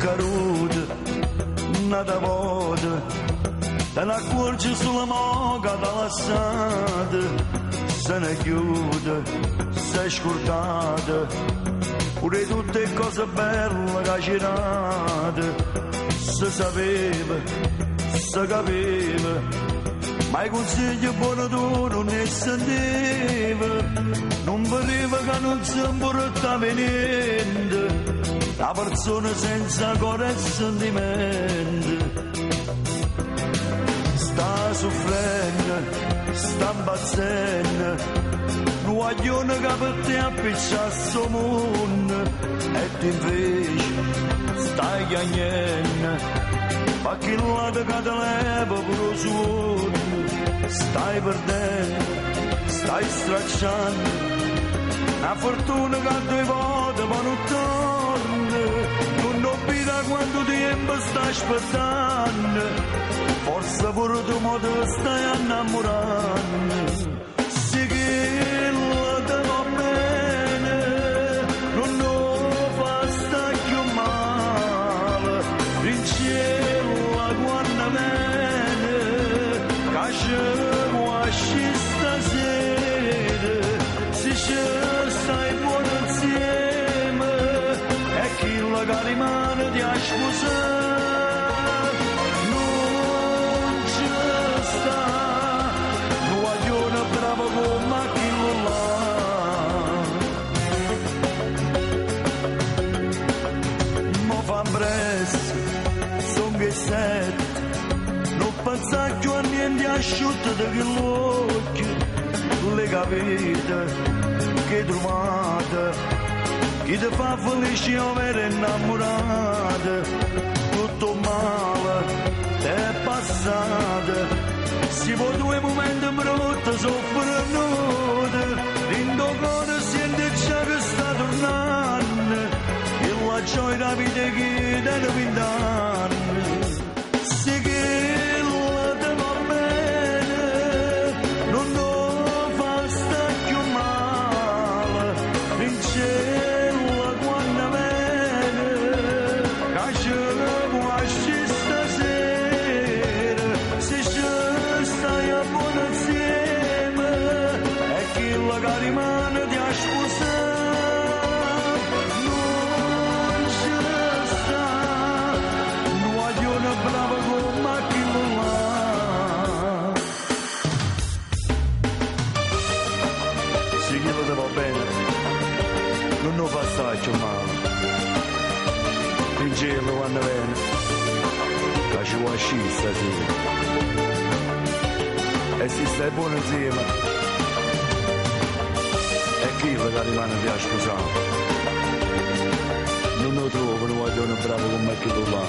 caduta, nada volta, te ne accorgi sulla moca dalla strada, se ne chiude, sei scordata, pure tutte cose belle che girate, se sapeva, se capiva, ma i consigli buoni tu non ne sentiva, non pareva che non si importava niente, la persona senza cuore e sentimento. Sta soffrendo, sta impazzendo, un guaglione che per te appiccia sto mondo, e tu invece stai chiagnendo, ma chi non che te leva per lo suono, stai perdendo, stai stracciando, la fortuna che due volte ma non torna, non opera quanto tempo stai aspettando, forse pure tu mo te stai innamorando, sì che la te va bene, non lo fa stai più male, in cielo la guarda bene, che ci guasci stasera, si ci stai buono insieme, e chi la che rimane ti ha sposato, non ci sta, un guaglione bravo come chi lo là. Mo fa presto, son che sette, non pensa più a niente asciutto da quell'occhio, le capite che trovate, chi ti fa felice o vero innamorata, tutto male è passato, si può due momenti brutti soffrono, in tuo cuore sente già che sta tornando, e la gioia della vita che da 20 anni, sì che la te va bene, non lo fa sta più male, in cielo la guarda bene, che ce la guasci stasera, se ci stai a buono insieme, e chi la che rimane ti ha sposato, non ci sta, un guaglione bravo come chi lo là. Se chi lo te va bene, non lo fa stare più male, in cielo vanno bene, che ci vuoi uscire stasera, e se stai buono insieme, e chi che rimane ti ha sposato, non lo trovo un guaglione bravo come chi lo là.